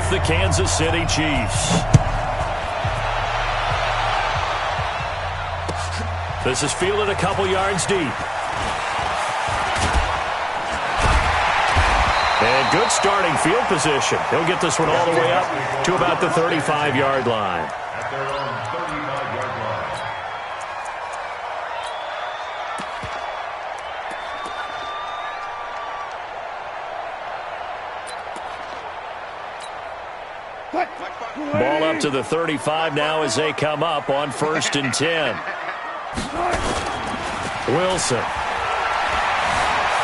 with the Kansas City Chiefs. This is fielded a couple yards deep. And good starting field position. He'll get this one all the way up to about the 35-yard line. At their own 35-yard line. Ball up to the 35 now as they come up on 1st and 10. Wilson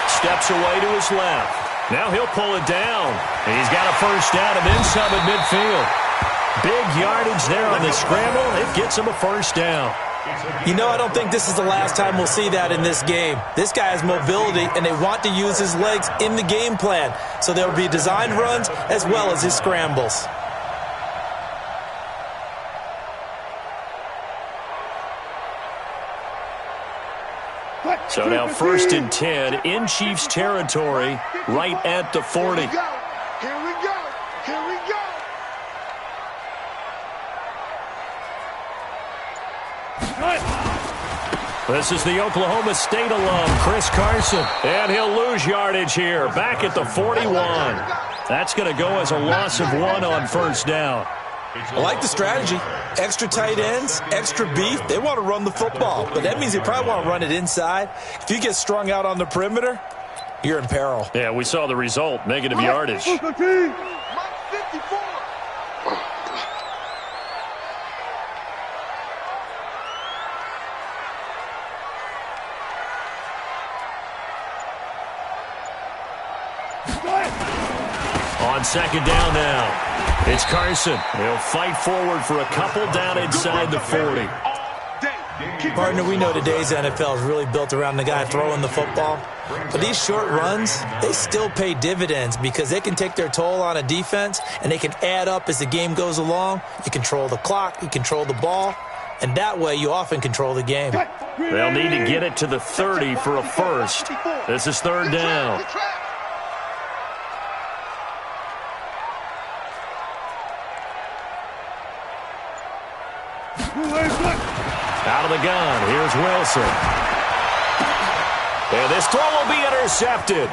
steps away to his left. Now he'll pull it down. And he's got a first down and then some at midfield. Big yardage there on the scramble. It gets him a first down. You know, I don't think this is the last time we'll see that in this game. This guy has mobility, and they want to use his legs in the game plan. So there will be designed runs as well as his scrambles. So now 1st and 10 in Chiefs territory, right at the 40. Here we go. Here we go. This is the Oklahoma State alum, Chris Carson. And he'll lose yardage here, back at the 41. That's going to go as a loss of 1 on 1st down. I like the strategy. Extra tight ends, extra beef. They want to run the football, but that means they probably want to run it inside. If you get strung out on the perimeter, you're in peril. Yeah, we saw the result, negative yardage. On 2nd down now. It's Carson. He'll fight forward for a couple down inside the 40. Partner, we know today's NFL is really built around the guy throwing the football. But these short runs, they still pay dividends because they can take their toll on a defense and they can add up as the game goes along. You control the clock, you control the ball, and that way you often control the game. They'll need to get it to the 30 for a first. This is 3rd down. Out of the gun, here's Wilson. And this throw will be intercepted.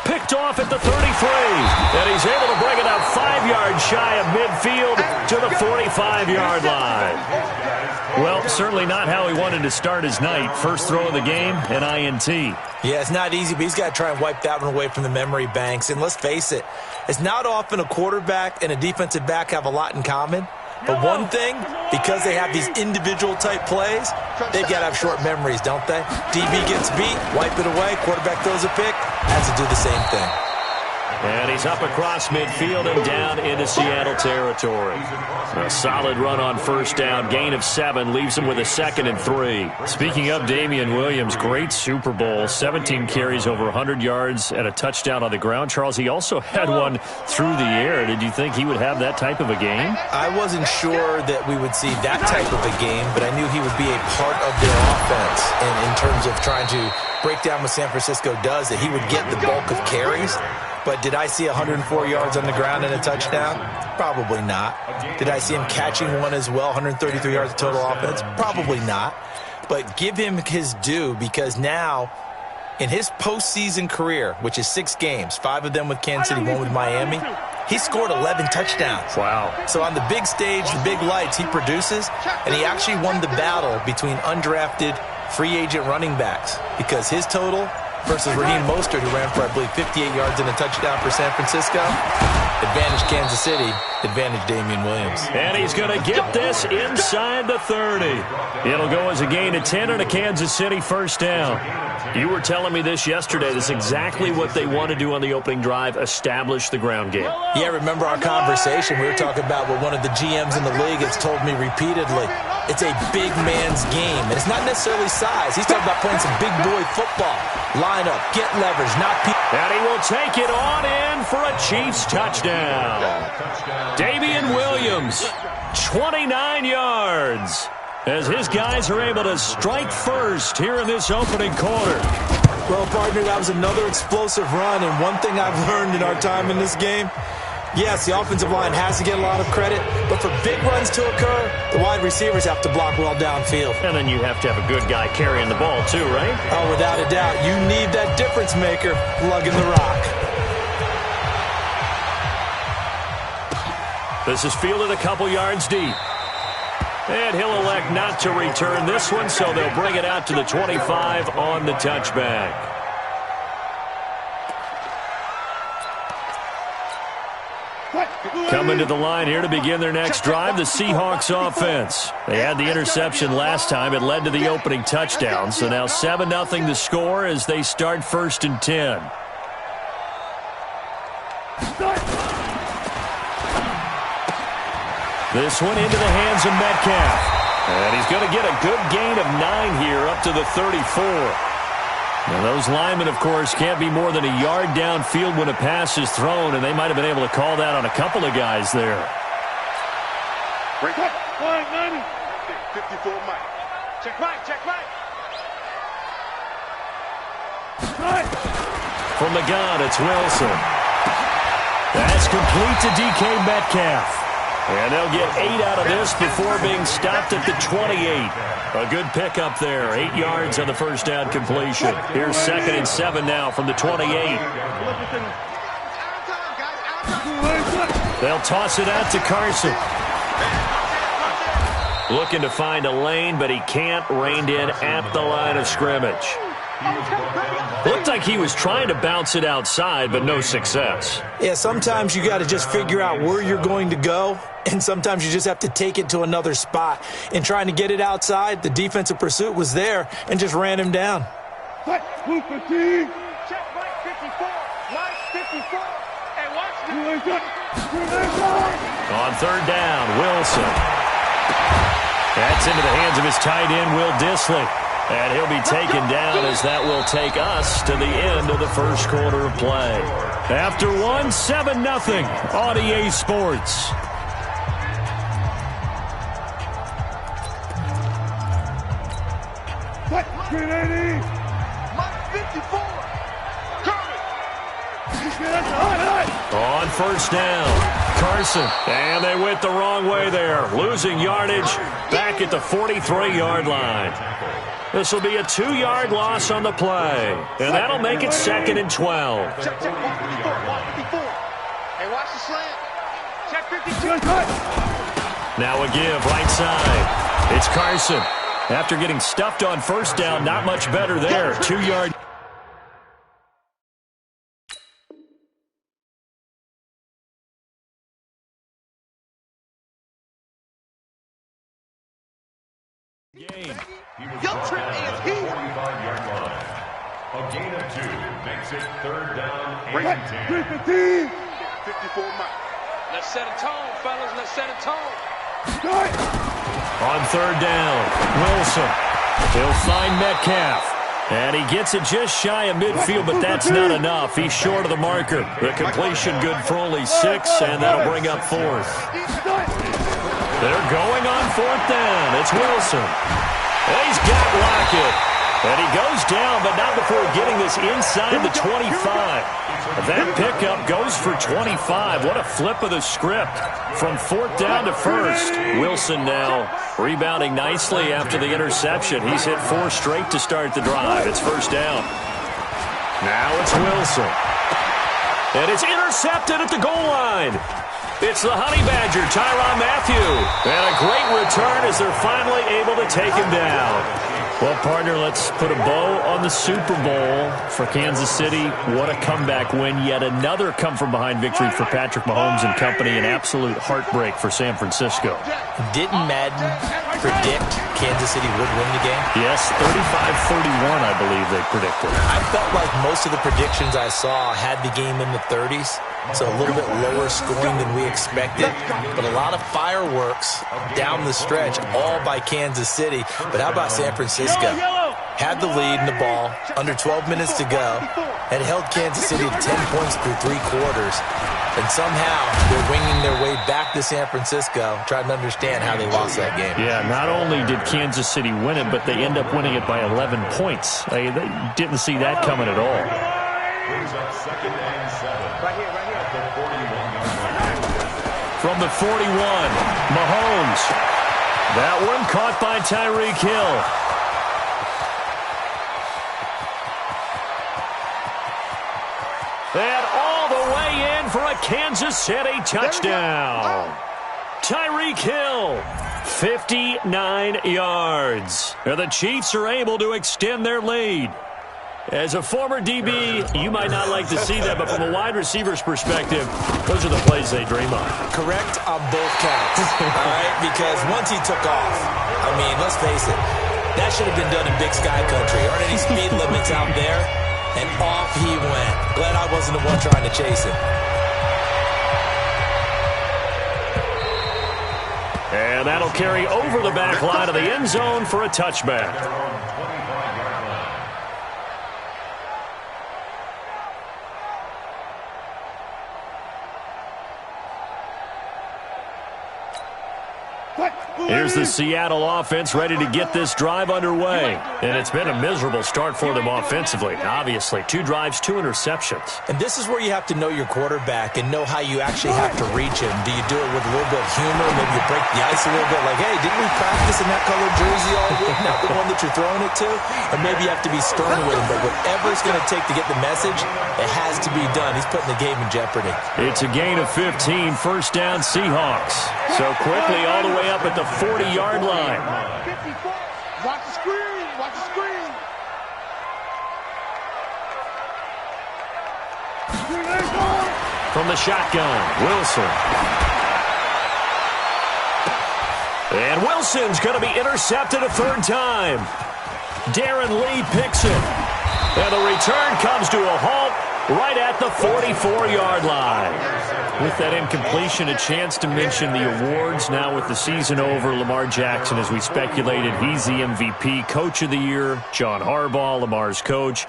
Picked off at the 33. And he's able to bring it up 5 yards shy of midfield to the 45-yard line. Well, certainly not how he wanted to start his night. First throw of the game, an INT. Yeah, it's not easy, but he's got to try and wipe that one away from the memory banks. And let's face it, it's not often a quarterback and a defensive back have a lot in common. But one thing, because they have these individual type plays, they've got to have short memories, don't they? DB gets beat, wipe it away, quarterback throws a pick, has to do the same thing. And he's up across midfield and down into Seattle territory. A solid run on 1st down, gain of 7, leaves him with a 2nd and 3. Speaking of Damian Williams, great Super Bowl, 17 carries over 100 yards and a touchdown on the ground. Charles, he also had one through the air. Did you think he would have that type of a game? I wasn't sure that we would see that type of a game, but I knew he would be a part of their offense in terms of trying to break down what San Francisco does, that he would get the bulk of carries. But did I see 104 yards on the ground and a touchdown? Probably not. Did I see him catching one as well, 133 yards of total offense? Probably not. But give him his due, because now in his postseason career, which is 6 games, 5 of them with Kansas City, 1 with Miami, he scored 11 touchdowns. Wow. So on the big stage, the big lights, he produces, and he actually won the battle between undrafted free agent running backs, because his total versus Raheem Mostert, who ran for, I believe, 58 yards and a touchdown for San Francisco. Advantage Kansas City, advantage Damian Williams. And he's going to get this inside the 30. It'll go as a gain of 10 and a Kansas City first down. You were telling me this yesterday. This is exactly what they want to do on the opening drive, establish the ground game. Yeah, remember our conversation. We were talking about what one of the GMs in the league has told me repeatedly. It's a big man's game, and it's not necessarily size. He's talking about playing some big boy football. Line up, get leverage, not people. And he will take it on in for a Chiefs touchdown. Damian Williams, 29 yards, as his guys are able to strike first here in this opening quarter. Well, partner, that was another explosive run, and one thing I've learned in our time in this game, Yes, the offensive line has to get a lot of credit, but for big runs to occur, the wide receivers have to block well downfield. And then you have to have a good guy carrying the ball too, right? Oh, without a doubt. You need that difference maker lugging the rock. This is fielded a couple yards deep. And he'll elect not to return this one, so they'll bring it out to the 25 on the touchback. Coming to the line here to begin their next drive, the Seahawks offense. They had the interception last time. It led to the opening touchdown. So now 7-0 the score as they start 1st and 10. This one into the hands of Metcalf. And he's going to get a good gain of 9 here up to the 34. Now, those linemen, of course, can't be more than a yard downfield when a pass is thrown, and they might have been able to call that on a couple of guys there. Break up. 54 Mike. Check right, check right. From the gun, it's Wilson. That's complete to DK Metcalf. And they'll get 8 out of this before being stopped at the 28. A good pickup there. 8 yards on the first down completion. Here's 2nd and 7 now from the 28. They'll toss it out to Carson. Looking to find a lane, but he can't. Reined in at the line of scrimmage. Looked like he was trying to bounce it outside, but no success. Yeah, sometimes you got to just figure out where you're going to go, and sometimes you just have to take it to another spot. In trying to get it outside, the defensive pursuit was there and just ran him down. Check right 54. Mike 54. Hey, watch this. On 3rd down, Wilson. That's into the hands of his tight end, Will Dissly. And he'll be taken down as that will take us to the end of the first quarter of play. After 1, 7-0 on EA Sports. Green 80. Mike 54. On 1st down, Carson. And they went the wrong way there. Losing yardage back at the 43-yard line. This will be a 2-yard loss on the play. And that'll make it 2nd and 12. Check 154. 154. Hey, watch the slant. Check 52. Now a give right side. It's Carson. After getting stuffed on 1st down, not much better there. 2-yard. Game. Your trip is here. 45-yard line. A gain of 2 makes it 3rd down and 10. 54 Mike. Let's set a tone, fellas. Let's set a tone. On 3rd down, Wilson. He'll find Metcalf. And he gets it just shy of midfield, but that's not enough. He's short of the marker. The completion good for only 6, and that'll bring up 4th. They're going on 4th down. It's Wilson. And he's got Lockett. And he goes down, but not before getting this inside the 25. That pickup goes for 25. What a flip of the script. From 4th down to 1st. Wilson now rebounding nicely after the interception. He's hit 4 straight to start the drive. It's 1st down. Now it's Wilson. And it's intercepted at the goal line. It's the Honey Badger, Tyrann Mathieu. And a great return as they're finally able to take him down. Well, partner, let's put a bow on the Super Bowl for Kansas City. What a comeback win. Yet another come-from-behind victory for Patrick Mahomes and company. An absolute heartbreak for San Francisco. Didn't Madden predict Kansas City would win the game? Yes, 35-31, I believe they predicted. I felt like most of the predictions I saw had the game in the 30s. So a little bit lower scoring than we expected. But a lot of fireworks down the stretch, all by Kansas City. But how about San Francisco? Had the lead in the ball, under 12 minutes to go, and held Kansas City to 10 points through 3 quarters. And somehow they're winging their way back to San Francisco, trying to understand how they lost that game. Yeah, not only did Kansas City win it, but they end up winning it by 11 points. They didn't see that coming at all. Brings up 2nd and 7. Right here. At the 41-yard line. from the 41. Mahomes. That one caught by Tyreek Hill. And all the way in for a Kansas City touchdown. Tyreek Hill, 59 yards. And the Chiefs are able to extend their lead. As a former DB, you might not like to see that, but from a wide receiver's perspective, those are the plays they dream of. Correct on both counts, all right? Because once he took off, I mean, let's face it, that should have been done in Big Sky Country. Aren't any speed limits out there? And off he went. Glad I wasn't the one trying to chase him. And that'll carry over the back line of the end zone for a touchback. Here's the Seattle offense ready to get this drive underway. And it's been a miserable start for them offensively. Obviously, 2 drives, 2 interceptions. And this is where you have to know your quarterback and know how you actually have to reach him. Do you do it with a little bit of humor? Maybe you break the ice a little bit like, hey, didn't we practice in that colored jersey all week? Not the one that you're throwing it to? Or maybe you have to be stern with him. But whatever it's going to take to get the message, it has to be done. He's putting the game in jeopardy. It's a gain of 15, first down Seahawks. So quickly all the way up at the 40-yard line. 54. Watch the screen. Watch the screen. From the shotgun, Wilson. And Wilson's going to be intercepted a 3rd time. Darren Lee picks it. And the return comes to a halt right at the 44-yard line. With that incompletion, a chance to mention the awards. Now with the season over, Lamar Jackson, as we speculated, he's the MVP, Coach of the Year. John Harbaugh, Lamar's coach.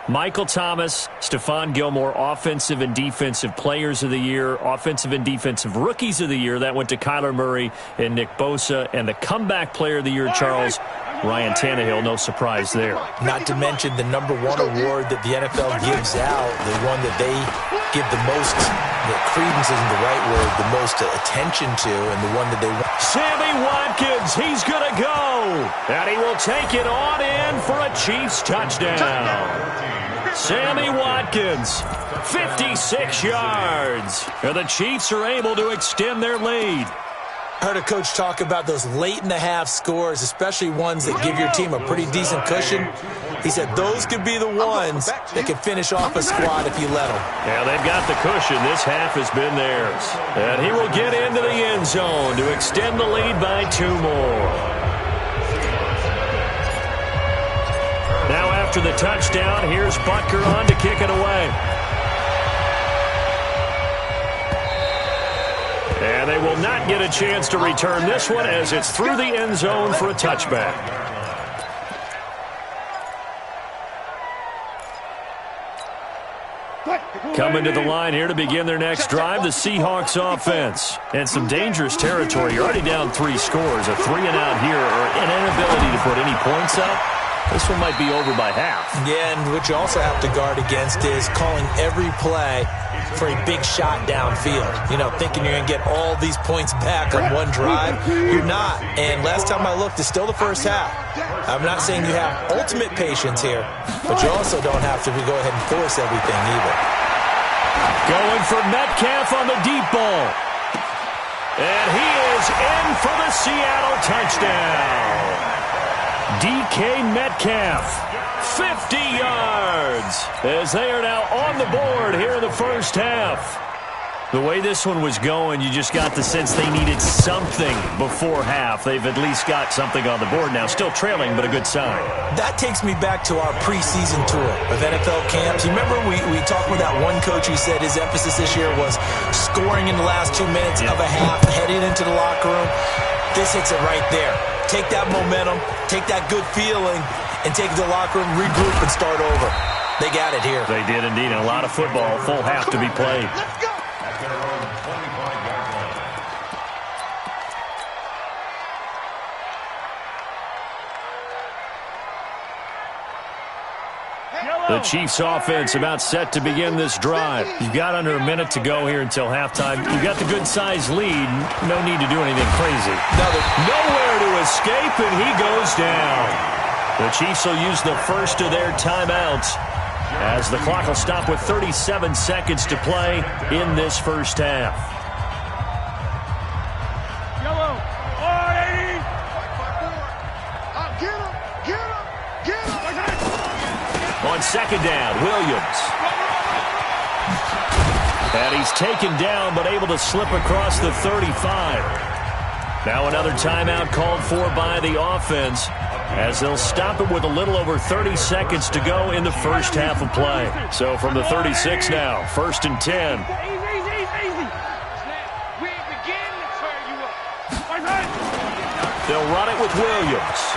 Michael Thomas, Stephon Gilmore, Offensive and Defensive Players of the Year, Offensive and Defensive Rookies of the Year. That went to Kyler Murray and Nick Bosa. And the Comeback Player of the Year, Charles, Ryan Tannehill, no surprise there. Not to mention the #1 award that the NFL gives out, the one that they give the most, the credence isn't the right word, the most attention to, and the one that they want. Sammy Watkins, he's going to go. And he will take it on in for a Chiefs touchdown. Sammy Watkins, 56 yards. And the Chiefs are able to extend their lead. I heard a coach talk about those late-in-the-half scores, especially ones that give your team a pretty decent cushion. He said those could be the ones that could finish off a squad if you let them. Yeah, they've got the cushion. This half has been theirs. And he will get into the end zone to extend the lead by 2 more. Now after the touchdown, here's Butker on to kick it away. And they will not get a chance to return this one as it's through the end zone for a touchback. Coming to the line here to begin their next drive, the Seahawks offense. And some dangerous territory. You're already down 3 scores. A 3-and-out here or an inability to put any points up. This one might be over by half. Yeah, and what you also have to guard against is calling every play for a big shot downfield. You know, thinking you're going to get all these points back on one drive. You're not. And last time I looked, it's still the first half. I'm not saying you have ultimate patience here, but you also don't have to go ahead and force everything either. Going for Metcalf on the deep ball. And he is in for the Seattle touchdown. DK Metcalf, 50 yards, as they are now on the board here in the first half. The way this one was going, you just got the sense they needed something before half. They've at least got something on the board now. Still trailing, but a good sign. That takes me back to our preseason tour of NFL camps. You remember we talked with that one coach who said his emphasis this year was scoring in the last 2 minutes of a half, heading into the locker room. This hits it right there. Take that momentum, take that good feeling, and take it to the locker room, regroup, and start over. They got it here. They did indeed, and a lot of football, full half to be played. Let's go. The Chiefs offense about set to begin this drive. You've got under a minute to go here until halftime. You've got the good-sized lead. No need to do anything crazy. Nowhere to escape, and he goes down. The Chiefs will use the first of their timeouts as the clock will stop with 37 seconds to play in this first half. Yellow. Oh, 80. Get him. On second down, Williams. And he's taken down but able to slip across the 35. Now another timeout called for by the offense as they'll stop it with a little over 30 seconds to go in the first half of play. So from the 36 now, 1st and 10. Easy. We ain't beginning to tear you up. They'll run it with Williams.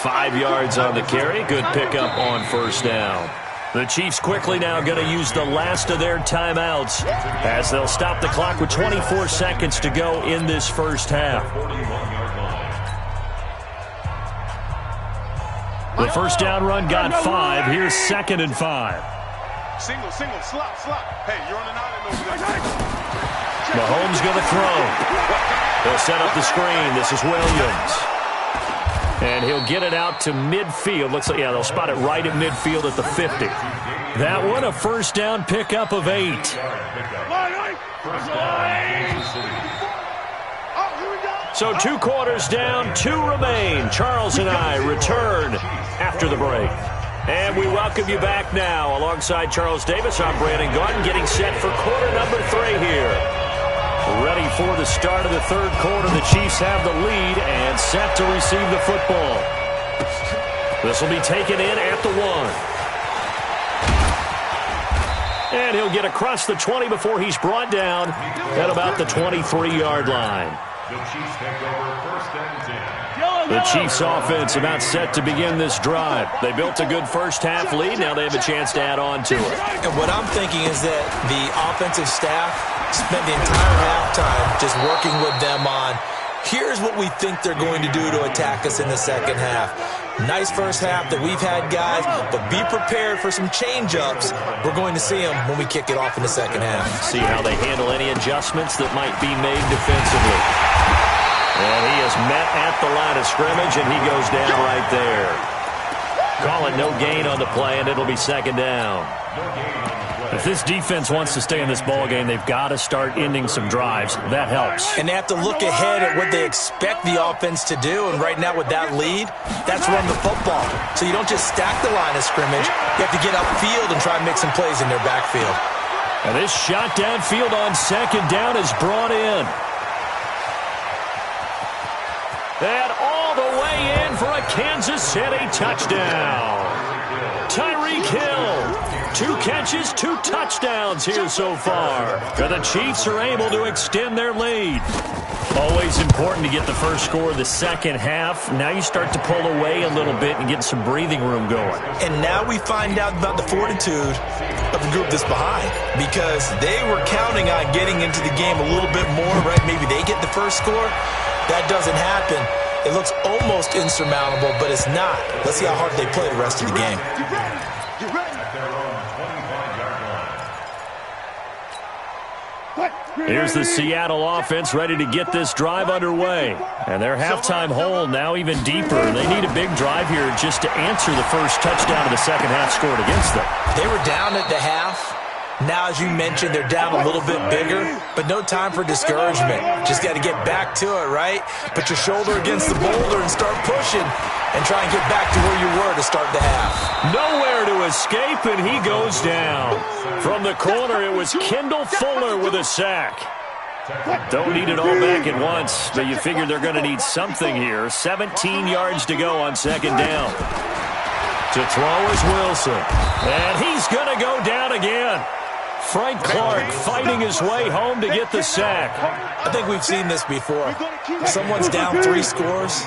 5 yards on the carry. Good pickup on first down. The Chiefs quickly now going to use the last of their timeouts as they'll stop the clock with 24 seconds to go in this first half. The first down run got 5. Here's 2nd and 5. Single, slot. Hey, you're on an island over there. Mahomes going to throw. They'll set up the screen. This is Williams. And he'll get it out to midfield. Looks like, yeah, they'll spot it right at midfield at the 50. That one, a first down pickup of 8. So 2 quarters down, 2 remain. Charles and I return after the break. And we welcome you back now. Alongside Charles Davis, I'm Brandon Gordon, getting set for quarter number 3 here. Ready for the start of the third quarter. The Chiefs have the lead and set to receive the football. This will be taken in at the 1. And he'll get across the 20 before he's brought down at about the 23-yard line. The Chiefs take over 1st and 10. The Chiefs offense about set to begin this drive. They built a good first half lead. Now they have a chance to add on to it. And what I'm thinking is that the offensive staff spent the entire halftime just working with them on, here's what we think they're going to do to attack us in the second half. Nice first half that we've had, guys, but be prepared for some change-ups. We're going to see them when we kick it off in the second half. See how they handle any adjustments that might be made defensively. And he is met at the line of scrimmage, and he goes down right there. Call it no gain on the play, and it'll be second down. If this defense wants to stay in this ballgame, they've got to start ending some drives. That helps. And they have to look ahead at what they expect the offense to do. And right now with that lead, that's run the football. So you don't just stack the line of scrimmage. You have to get upfield and try and make some plays in their backfield. And this shot downfield on second down is brought in. And all the way in for a Kansas City touchdown. Tyreek Hill. 2 catches, 2 touchdowns here so far. And the Chiefs are able to extend their lead. Always important to get the first score of the second half. Now you start to pull away a little bit and get some breathing room going. And now we find out about the fortitude of the group that's behind, because they were counting on getting into the game a little bit more, right? Maybe they get the first score. That doesn't happen. It looks almost insurmountable, but it's not. Let's see how hard they play the rest of the game. Here's the Seattle offense ready to get this drive underway. And their halftime hole now even deeper. They need a big drive here just to answer the first touchdown of the second half scored against them. They were down at the half. Now, as you mentioned, they're down a little bit bigger, but no time for discouragement. Just got to get back to it, right? Put your shoulder against the boulder and start pushing and try and get back to where you were to start the half. Nowhere to escape, and he goes down. From the corner, it was Kendall Fuller with a sack. Don't need it all back at once, but you figure they're going to need something here. 17 yards to go on second down. To throw is Wilson. And he's going to go down again. Frank Clark fighting his way home to get the sack. I think we've seen this before. If someone's down 3 scores,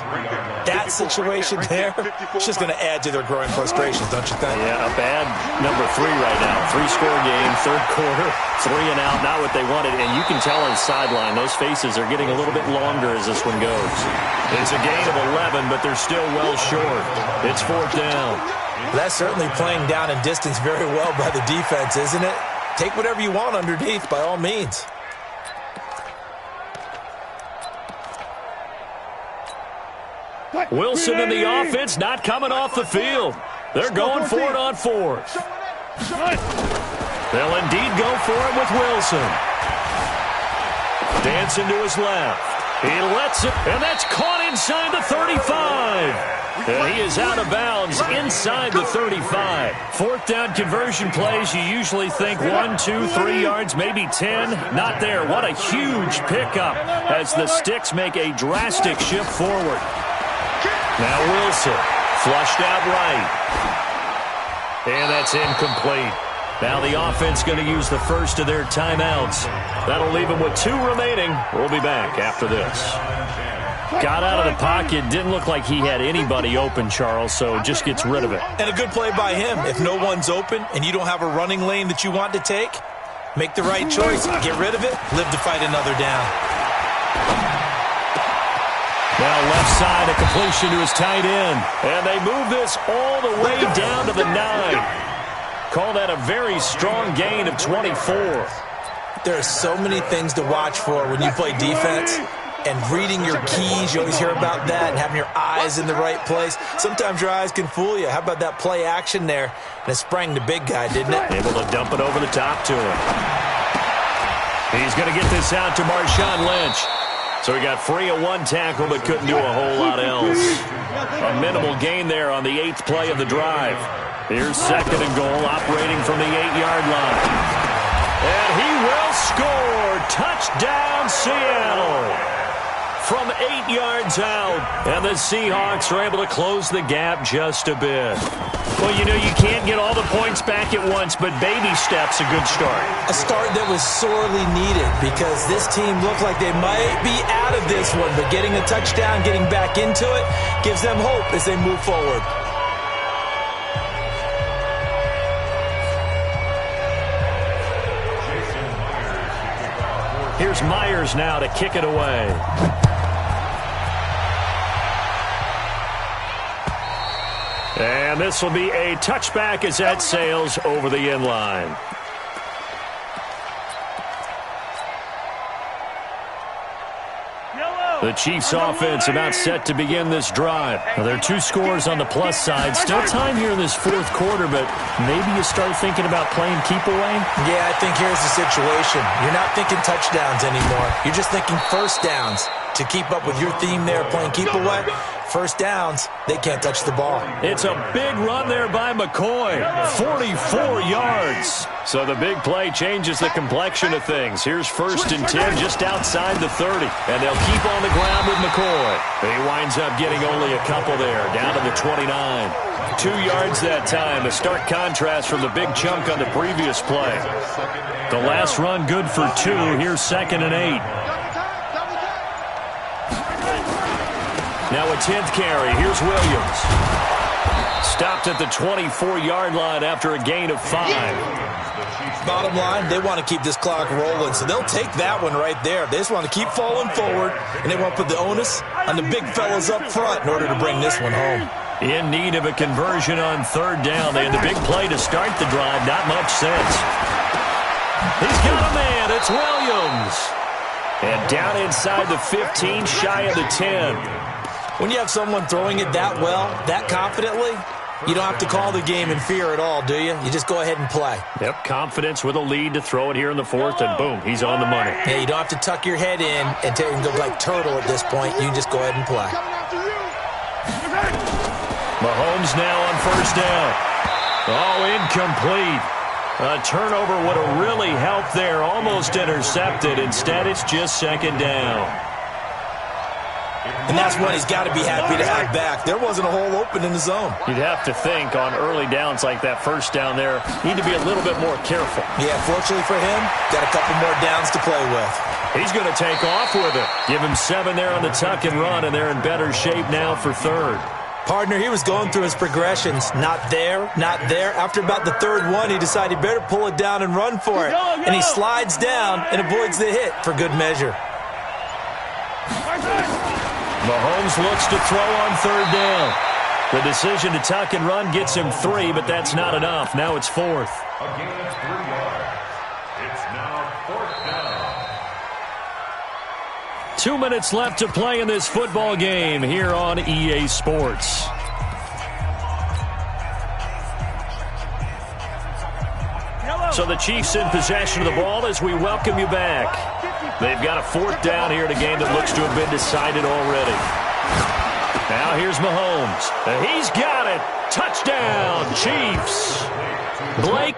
that situation there, it's just going to add to their growing frustrations, don't you think? Yeah, a bad number 3 right now. 3-score game, third quarter, 3 and out, not what they wanted. And you can tell on the sideline, those faces are getting a little bit longer as this one goes. It's a gain of 11, but they're still well short. It's 4th down. That's certainly playing down in distance very well by the defense, isn't it? Take whatever you want underneath, by all means. Wilson in the offense, not coming off the field. They're going for it on 4th. They'll indeed go for it with Wilson. Dancing to his left. He lets it, and that's caught inside the 35. And he is out of bounds inside the 35. 4th down conversion plays, you usually think 1, 2, 3 yards, maybe 10. Not there. What a huge pickup as the Sticks make a drastic shift forward. Now Wilson, flushed out right. And that's incomplete. Now the offense going to use the first of their timeouts. That'll leave them with 2 remaining. We'll be back after this. Got out of the pocket. Didn't look like he had anybody open, Charles, so just gets rid of it. And a good play by him. If no one's open and you don't have a running lane that you want to take, make the right choice. Get rid of it. Live to fight another down. Now left side, a completion to his tight end. And they move this all the way down to the 9. Call that a very strong gain of 24. There are so many things to watch for when you play defense. And reading your keys, you always hear about that, and having your eyes in the right place. Sometimes your eyes can fool you. How about that play action there? And it sprang the big guy, didn't it? Able to dump it over the top to him. He's going to get this out to Marshawn Lynch. So he got free of 1 tackle, but couldn't do a whole lot else. A minimal gain there on the 8th play of the drive. Here's 2nd and goal, operating from the 8-yard line. And he will score. Touchdown, Seattle. From 8 yards out. And the Seahawks are able to close the gap just a bit. Well, you know, you can't get all the points back at once, but baby steps, a good start. A start that was sorely needed because this team looked like they might be out of this one, but getting a touchdown, getting back into it, gives them hope as they move forward. Here's Myers now to kick it away. And this will be a touchback as that sails over the end line. The Chiefs offense about set to begin this drive. Now, there are 2 scores on the plus side. Still time here in this 4th quarter, but maybe you start thinking about playing keep away? Yeah, I think here's the situation. You're not thinking touchdowns anymore. You're just thinking first downs. To keep up with your theme there, playing keep away, first downs, they can't touch the ball. It's a big run there by McCoy. 44 yards. So the big play changes the complexion of things. Here's 1st and 10 just outside the 30. And they'll keep on the ground with McCoy. He winds up getting only a couple there, down to the 29. 2 yards that time. A stark contrast from the big chunk on the previous play. The last run good for 2. Here's 2nd and 8. Now a 10th carry. Here's Williams. Stopped at the 24-yard line after a gain of 5. Bottom line, they want to keep this clock rolling, so they'll take that one right there. They just want to keep falling forward, and they want to put the onus on the big fellas up front in order to bring this one home. In need of a conversion on 3rd down. They had the big play to start the drive. Not much sense. He's got a man. It's Williams. And down inside the 15, shy of the 10. When you have someone throwing it that well, that confidently, you don't have to call the game in fear at all, do you? You just go ahead and play. Yep, confidence with a lead to throw it here in the 4th, and boom, he's on the money. Yeah, you don't have to tuck your head in and go like turtle at this point. You can just go ahead and play. Mahomes now on 1st down. Oh, incomplete. A turnover would have really helped there. Almost intercepted. Instead, it's just 2nd down. And that's one he's got to be happy to have back. There wasn't a hole open in the zone. You'd have to think on early downs like that first down there, need to be a little bit more careful. Yeah, fortunately for him, got a couple more downs to play with. He's going to take off with it. Give him 7 there on the tuck and run, and they're in better shape now for third. Partner, he was going through his progressions. Not there, not there. After about the third one, he decided he better pull it down and run for it. And he slides down and avoids the hit for good measure. Mahomes looks to throw on third down. The decision to tuck and run gets him 3, but that's not enough. Now it's 4th. A gain of 3 yards. It's now 4th down. 2 minutes left to play in this football game here on EA Sports. So the Chiefs in possession of the ball as we welcome you back. They've got a 4th down here in a game that looks to have been decided already. Now here's Mahomes. He's got it. Touchdown, Chiefs. Blake